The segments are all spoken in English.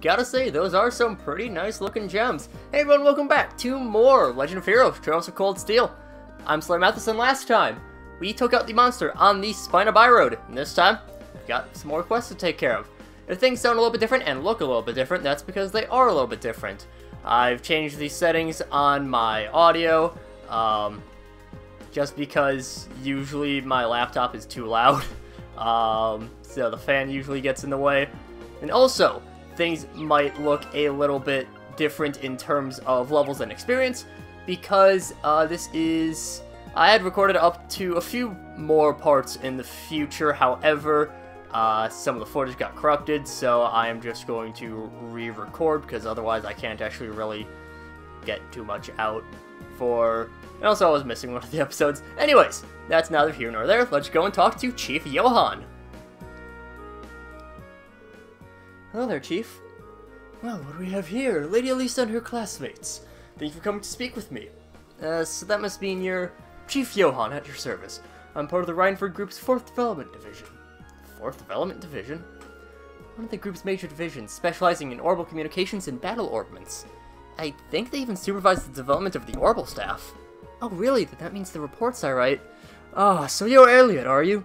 gotta say, those are some pretty nice looking gems. Hey everyone, welcome back to more Legend of Heroes, Trails of Cold Steel. I'm SlayerMathis, and last time, we took out the monster on the Spina Byroad, and this time, we've got some more quests to take care of. If things sound a little bit different and look a little bit different, that's because they are a little bit different. I've changed the settings on my audio, just because usually my laptop is too loud, so the fan usually gets in the way. And also, things might look a little bit different in terms of levels and experience, because I had recorded up to a few more parts in the future. However, some of the footage got corrupted, so I am just going to re-record, because otherwise I can't actually really get too much out for... And also I was missing one of the episodes. Anyways, that's neither here nor there. Let's go and talk to Chief Johan. Hello there, Chief. Well, what do we have here? Lady Elisa and her classmates. Thank you for coming to speak with me. So that must mean you're Chief Johan at your service. I'm part of the Rhineford Group's 4th Development Division. 4th Development Division? One of the group's major divisions, specializing in orbital communications and battle orbments. I think they even supervise the development of the orbital staff. Oh really? That means the reports I write. Ah, so you're Elliot, are you?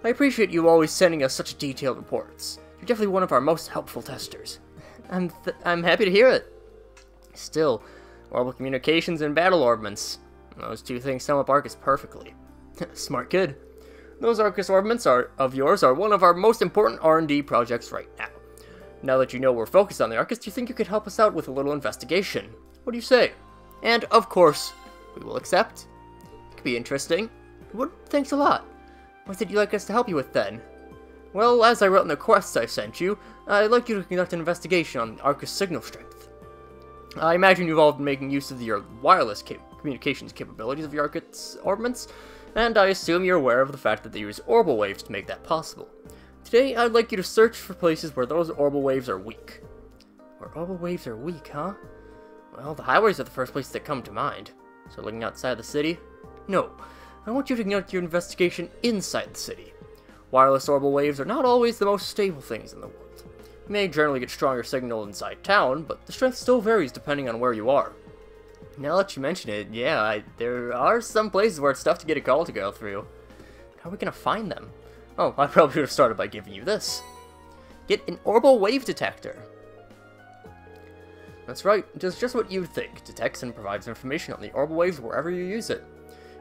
I appreciate you always sending us such detailed reports. You're definitely one of our most helpful testers. I'm happy to hear it. Still, orbital communications and battle orbments. Those two things sum up Arcus perfectly. Smart kid. Those Arcus orbments of yours are one of our most important R&D projects right now. Now that you know we're focused on the Arcus, do you think you could help us out with a little investigation? What do you say? And, of course, we will accept. It could be interesting. Well, thanks a lot. What did you like us to help you with, then? Well, as I wrote in the quest I sent you, I'd like you to conduct an investigation on Arcus signal strength. I imagine you've all been making use of your wireless communications capabilities of the Arcus orbments, and I assume you're aware of the fact that they use orbital waves to make that possible. Today, I'd like you to search for places where those orbital waves are weak. Where orbital waves are weak, huh? Well, the highways are the first place that come to mind. So looking outside the city? No. I want you to conduct your investigation inside the city. Wireless orbital waves are not always the most stable things in the world. You may generally get stronger signal inside town, but the strength still varies depending on where you are. Now that you mention it, yeah, there are some places where it's tough to get a call to go through. How are we gonna find them? Oh, I probably should have started by giving you this. Get an orbital wave detector. That's right, it does just what you'd think. Detects and provides information on the orbital waves wherever you use it.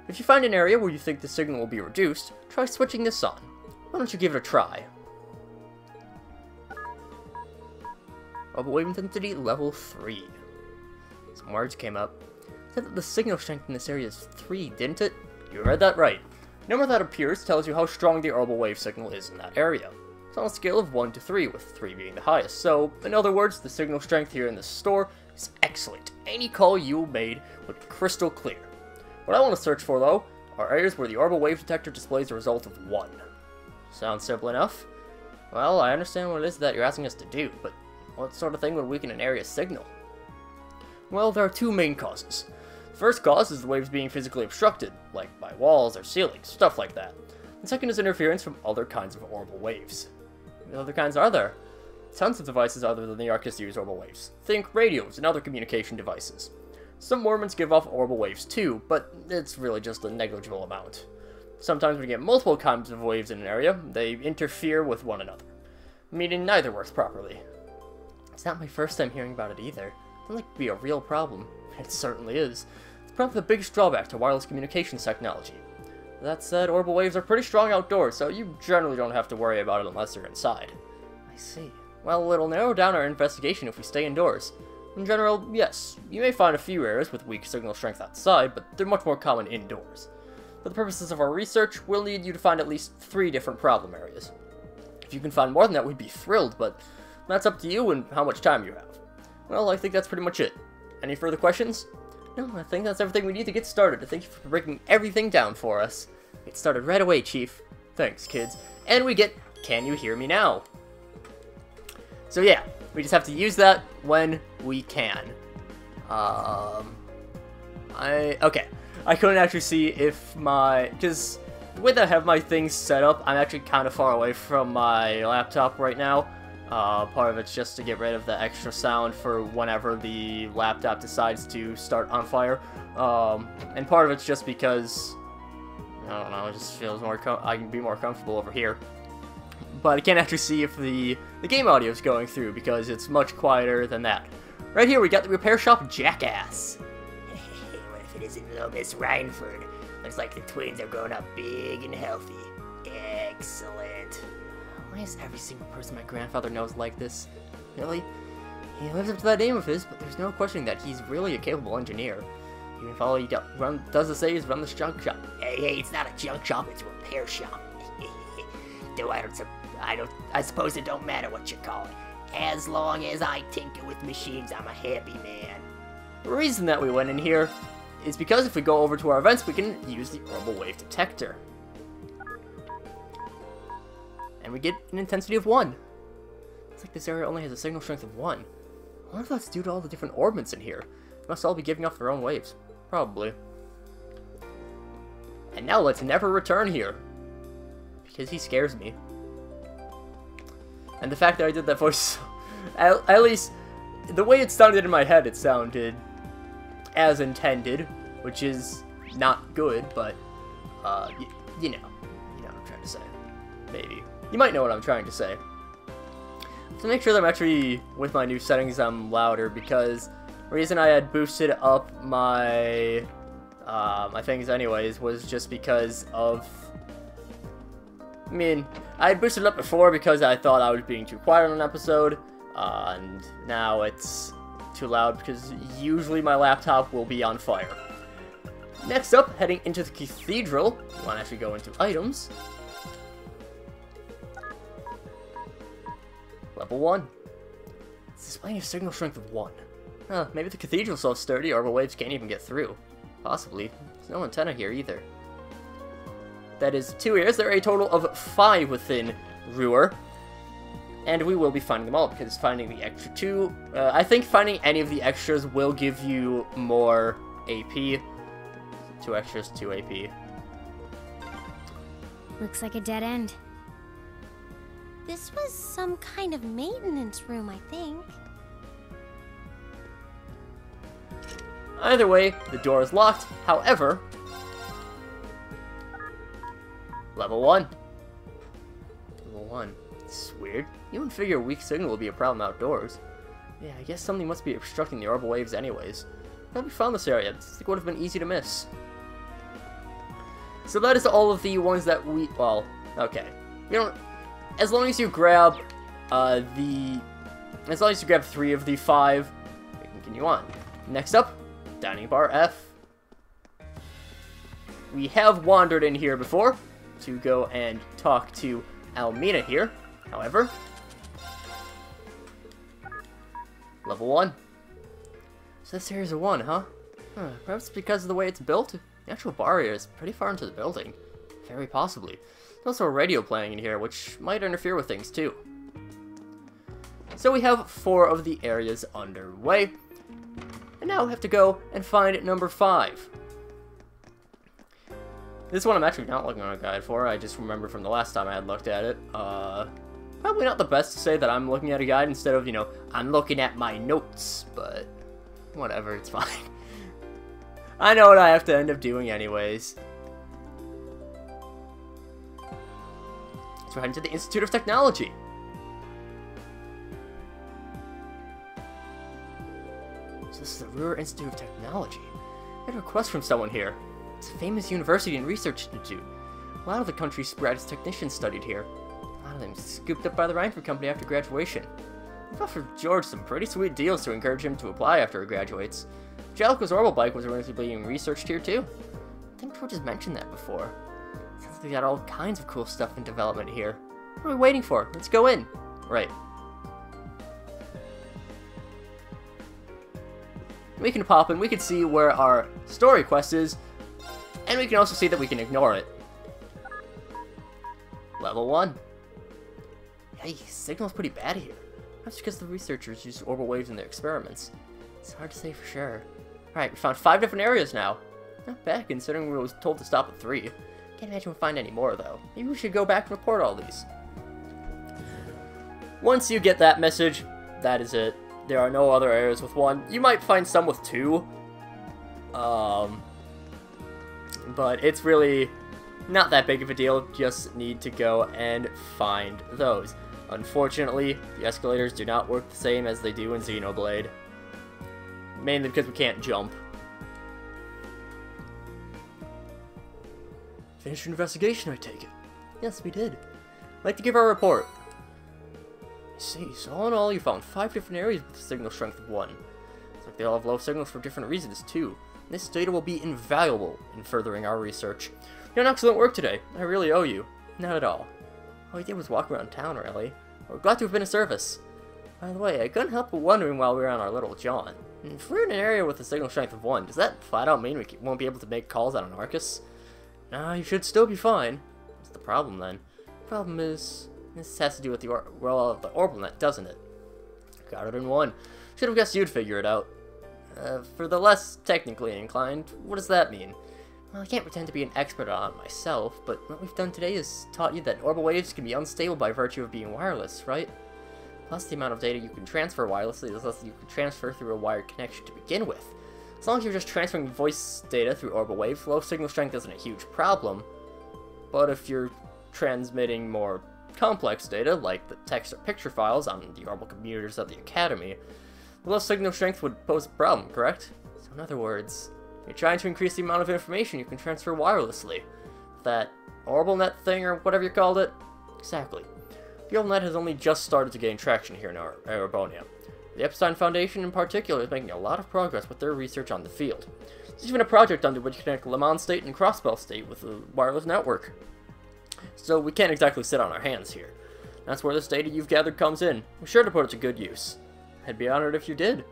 If you find an area where you think the signal will be reduced, try switching this on. Why don't you give it a try? Orbital wave intensity level 3. Some words came up. It said that the signal strength in this area is 3, didn't it? You read that right. The number that appears tells you how strong the orbital wave signal is in that area. It's on a scale of 1 to 3, with 3 being the highest. So, in other words, the signal strength here in the store is excellent. Any call you made would be crystal clear. What I want to search for, though, are areas where the orbital wave detector displays a result of 1. Sounds simple enough. Well, I understand what it is that you're asking us to do, but what sort of thing would weaken an area's signal? Well, there are 2 main causes. The first cause is the waves being physically obstructed, like by walls or ceilings, stuff like that. The second is interference from other kinds of orbital waves. What other kinds are there? Tons of devices other than the Arcus use orbital waves. Think radios and other communication devices. Some orbments give off orbital waves too, but it's really just a negligible amount. Sometimes when you get multiple kinds of waves in an area, they interfere with one another, meaning neither works properly. It's not my first time hearing about it either. It sounds like it could be a real problem. It certainly is. It's probably the biggest drawback to wireless communications technology. That said, orbital waves are pretty strong outdoors, so you generally don't have to worry about it unless you're inside. I see. Well, it'll narrow down our investigation if we stay indoors. In general, yes, you may find a few areas with weak signal strength outside, but they're much more common indoors. For the purposes of our research, we'll need you to find at least 3 different problem areas. If you can find more than that, we'd be thrilled, but that's up to you and how much time you have. Well, I think that's pretty much it. Any further questions? No, I think that's everything we need to get started. Thank you for breaking everything down for us. Get started right away, Chief. Thanks, kids. And we get, can you hear me now? So yeah, we just have to use that when we can. Okay. I couldn't actually see if because the way that I have my things set up, I'm actually kind of far away from my laptop right now. Part of it's just to get rid of the extra sound for whenever the laptop decides to start on fire. And part of it's just because, I don't know, it just feels more, I can be more comfortable over here. But I can't actually see if the game audio is going through because it's much quieter than that. Right here we got the repair shop Jackass. What if it isn't little Miss Rhineford? Looks like the twins are growing up big and healthy. Excellent. Why is every single person my grandfather knows like this? Really? He lives up to that name of his, but there's no questioning that he's really a capable engineer. Even if all he does to say is run this junk shop. Hey, it's not a junk shop, it's a repair shop. Though I suppose it don't matter what you call it. As long as I tinker with machines, I'm a happy man. The reason that we went in here is because if we go over to our events, we can use the orbital wave detector. And we get an intensity of 1. It's like this area only has a signal strength of 1. I wonder if that's due to all the different orbits in here. They must all be giving off their own waves. Probably. And now let's never return here. Because he scares me. And the fact that I did that voice, at least, the way it sounded in my head, it sounded as intended, which is not good, but, you know what I'm trying to say. Maybe. You might know what I'm trying to say. To make sure that I'm actually, with my new settings, I'm louder, because the reason I had boosted up my, my things anyways was just because of, I mean, I had boosted it up before because I thought I was being too quiet on an episode, and now it's too loud because usually my laptop will be on fire. Next up, heading into the cathedral, you want to actually go into items. Level 1. It's displaying a signal strength of 1. Huh, maybe the cathedral's so sturdy orbital waves can't even get through. Possibly. There's no antenna here either. That is 2 areas. There are a total of 5 within Roer. And we will be finding them all because finding the extra 2... I think finding any of the extras will give you more AP. 2 extras, 2 AP. Looks like a dead end. This was some kind of maintenance room, I think. Either way, the door is locked. However, level 1. Level 1. It's weird. You wouldn't figure a weak signal would be a problem outdoors. Yeah, I guess something must be obstructing the orbital waves anyways. How we found this area? It would have been easy to miss. So that is all of the ones that we... Well, okay. We don't... As long as you grab as long as you grab 3 of the 5, we can continue on. Next up, Dining Bar F. We have wandered in here before to go and talk to Almina here. However, level 1. So this area's a 1, huh? Perhaps because of the way it's built. The actual bar area is pretty far into the building. Very possibly. There's also a radio playing in here, which might interfere with things too. So we have 4 of the areas underway. And now we have to go and find number 5. This one I'm actually not looking on a guide for. I just remember from the last time I had looked at it. Probably not the best to say that I'm looking at a guide instead of, you know, I'm looking at my notes. But whatever, it's fine. I know what I have to end up doing anyways. So we're heading to the Institute of Technology. So this is the Roer Institute of Technology. I had a request from someone here. It's a famous university and research institute. A lot of the country's brightest technicians studied here. A lot of them scooped up by the Rhineford Company after graduation. They've offered George some pretty sweet deals to encourage him to apply after he graduates. Jellicoe's orbital bike was originally being researched here too. I think George has mentioned that before. Sounds like they got all kinds of cool stuff in development here. What are we waiting for? Let's go in. Right. We can pop in, we can see where our story quest is, and we can also see that we can ignore it. Level 1. Hey, signal's pretty bad here. That's because the researchers used orbital waves in their experiments. It's hard to say for sure. Alright, we found 5 different areas now. Not bad considering we were told to stop at 3. Can't imagine we'll find any more though. Maybe we should go back and report all these. Once you get that message, that is it. There are no other areas with 1. You might find some with 2. But it's really not that big of a deal. Just need to go and find those. Unfortunately, the escalators do not work the same as they do in Xenoblade. Mainly because we can't jump. Finished your investigation, I take it? Yes, we did. I'd like to give our report. I see, so all in all, you found 5 different areas with a signal strength of 1. Looks like they all have low signals for different reasons, too. This data will be invaluable in furthering our research. You done excellent work today. I really owe you. Not at all. All we did was walk around town, really. We're glad to have been of service. By the way, I couldn't help but wondering while we were on our little jaunt. If we're in an area with a signal strength of 1, does that flat out mean we won't be able to make calls out on Arcus? Nah, you should still be fine. What's the problem then? The problem is, this has to do with the orbital net, doesn't it? Got it in 1. Should have guessed you'd figure it out. For the less technically inclined, what does that mean? Well, I can't pretend to be an expert on it myself, but what we've done today is taught you that orbital waves can be unstable by virtue of being wireless, right? Plus, the amount of data you can transfer wirelessly is less than you can transfer through a wired connection to begin with. As long as you're just transferring voice data through orbital waves, low signal strength isn't a huge problem. But if you're transmitting more complex data, like the text or picture files on the orbital computers of the Academy, the low signal strength would pose a problem, correct? So in other words, you're trying to increase the amount of information you can transfer wirelessly. That orbital net thing, or whatever you called it? Exactly. The orbital net has only just started to gain traction here in Arabonia. The Epstein Foundation in particular is making a lot of progress with their research on the field. There's even a project under which to connect Le Mans State and Crossbell State with a wireless network. So we can't exactly sit on our hands here. That's where this data you've gathered comes in. We're sure to put it to good use. I'd be honored if you did.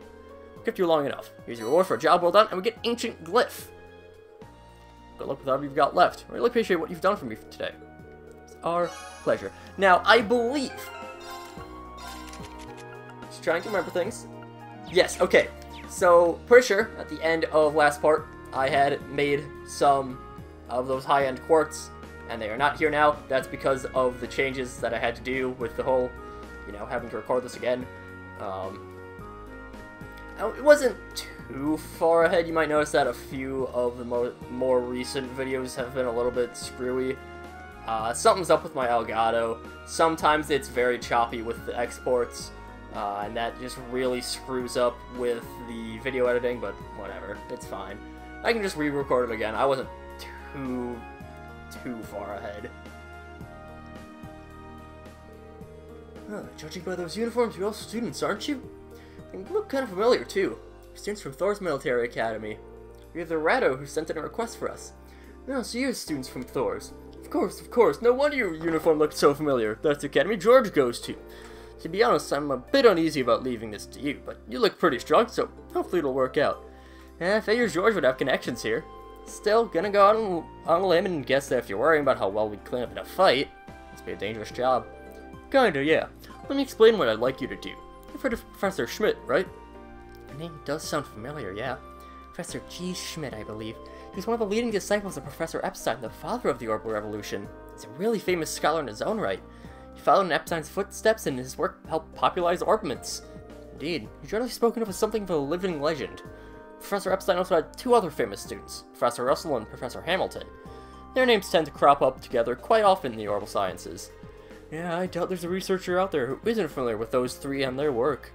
Kept you long enough. Here's your reward for a job well done, and we get Ancient Glyph. Good luck with whatever you've got left. I really appreciate what you've done for me today. It's our pleasure. Now, I believe... Just trying to remember things. Yes, okay. So, pretty sure, at the end of last part, I had made some of those high-end quartz, and they are not here now. That's because of the changes that I had to do with the whole, you know, having to record this again. It wasn't too far ahead. You might notice that a few of the more recent videos have been a little bit screwy. Something's up with my Elgato. Sometimes it's very choppy with the exports, and that just really screws up with the video editing, but whatever, it's fine. I can just re-record it again. I wasn't too far ahead. Judging by those uniforms, you're all students, aren't you? And you look kind of familiar, too. Students from Thor's military academy. You're the Rado who sent in a request for us. No, so you're students from Thor's. Of course. No wonder your uniform looked so familiar. That's the academy George goes to. To be honest, I'm a bit uneasy about leaving this to you, but you look pretty strong, so hopefully it'll work out. I figured George would have connections here. Still, gonna go out on a limb and guess that if you're worrying about how well we'd clean up in a fight, must be a dangerous job. Kinda, yeah. Let me explain what I'd like you to do. You've heard of Professor Schmidt, right? Your name does sound familiar, yeah. Professor G. Schmidt, I believe. He's one of the leading disciples of Professor Epstein, the father of the orbital revolution. He's a really famous scholar in his own right. He followed in Epstein's footsteps, and his work helped popularize orbitments. Indeed, he's generally spoken of as something of a living legend. Professor Epstein also had 2 other famous students, Professor Russell and Professor Hamilton. Their names tend to crop up together quite often in the orbital sciences. Yeah, I doubt there's a researcher out there who isn't familiar with those 3 and their work.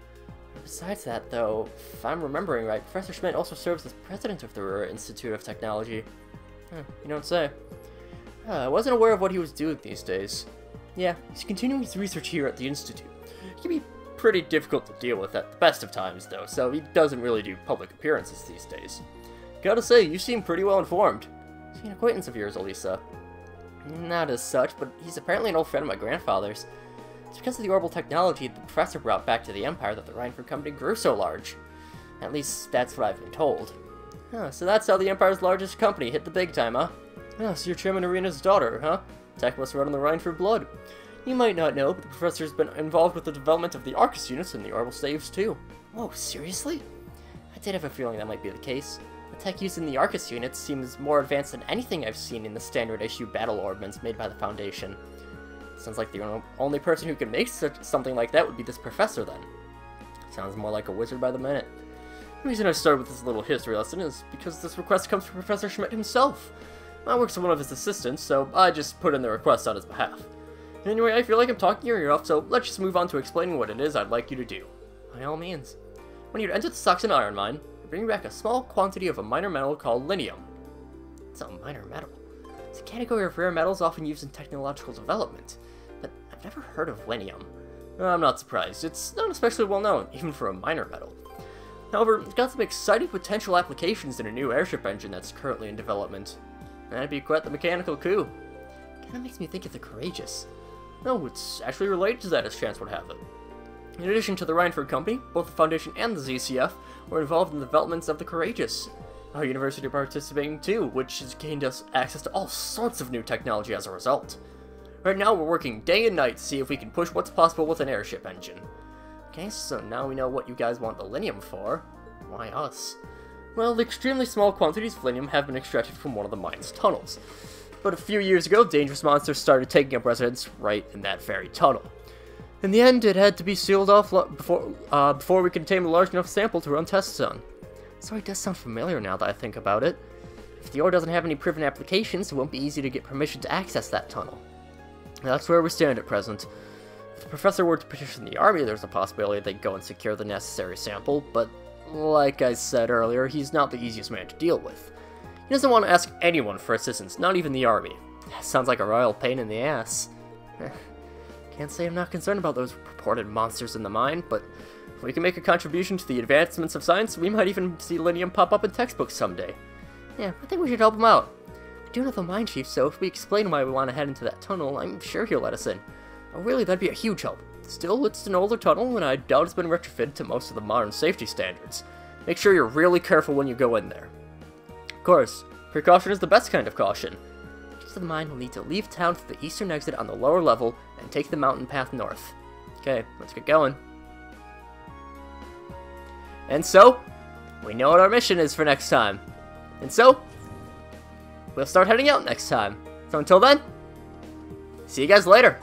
Besides that, though, if I'm remembering right, Professor Schmidt also serves as president of the Roer Institute of Technology. You don't say. I wasn't aware of what he was doing these days. Yeah, he's continuing his research here at the Institute. He can be pretty difficult to deal with at the best of times, though, so he doesn't really do public appearances these days. Gotta say, you seem pretty well informed. Is he an acquaintance of yours, Elisa? Not as such, but he's apparently an old friend of my grandfather's. It's because of the orbital technology the professor brought back to the Empire that the Rhineford Company grew so large. At least, that's what I've been told. So that's how the Empire's largest company hit the big time, huh? So you're Chairman Arena's daughter, huh? Tech must run in the Rhineford blood. You might not know, but the professor's been involved with the development of the Arcus units and the orbital staves, too. Whoa, seriously? I did have a feeling that might be the case. The tech used in the Arcus units seems more advanced than anything I've seen in the standard issue battle ordnance made by the Foundation. Sounds like the only person who could make something like that would be this professor, then. Sounds more like a wizard by the minute. The reason I started with this little history lesson is because this request comes from Professor Schmidt himself. I work as one of his assistants, so I just put in the request on his behalf. Anyway, I feel like I'm talking your ear off, so let's just move on to explaining what it is I'd like you to do. By all means. When you enter the Saxon iron mine, you bring back a small quantity of a minor metal called linium. It's a minor metal. It's a category of rare metals often used in technological development, but I've never heard of linium. I'm not surprised. It's not especially well known, even for a minor metal. However, it's got some exciting potential applications in a new airship engine that's currently in development. That'd be quite the mechanical coup. Kinda makes me think of the Courageous. No, it's actually related to that, as chance would have it. In addition to the Rhineford Company, both the Foundation and the ZCF were involved in the developments of the Courageous. Our university participating too, which has gained us access to all sorts of new technology as a result. Right now, we're working day and night to see if we can push what's possible with an airship engine. Okay, so now we know what you guys want the linium for. Why us? Well, the extremely small quantities of linium have been extracted from one of the mine's tunnels. But a few years ago, dangerous monsters started taking up residence right in that very tunnel. In the end, it had to be sealed off before we could obtain a large enough sample to run tests on. Sorry, it does sound familiar now that I think about it. If the ore doesn't have any proven applications, it won't be easy to get permission to access that tunnel. That's where we stand at present. If the professor were to petition the army, there's a possibility they'd go and secure the necessary sample, but like I said earlier, he's not the easiest man to deal with. He doesn't want to ask anyone for assistance, not even the army. Sounds like a royal pain in the ass. Can't say I'm not concerned about those purported monsters in the mine, but if we can make a contribution to the advancements of science, we might even see linium pop up in textbooks someday. Yeah, I think we should help him out. We do know the mine chief, so if we explain why we want to head into that tunnel, I'm sure he'll let us in. Oh, really, that'd be a huge help. Still, it's an older tunnel, and I doubt it's been retrofitted to most of the modern safety standards. Make sure you're really careful when you go in there. Of course, precaution is the best kind of caution. To get to the mine, we'll need to leave town through the eastern exit on the lower level and take the mountain path north. Okay, let's get going. And so, we know what our mission is for next time. And so, we'll start heading out next time. So until then, see you guys later.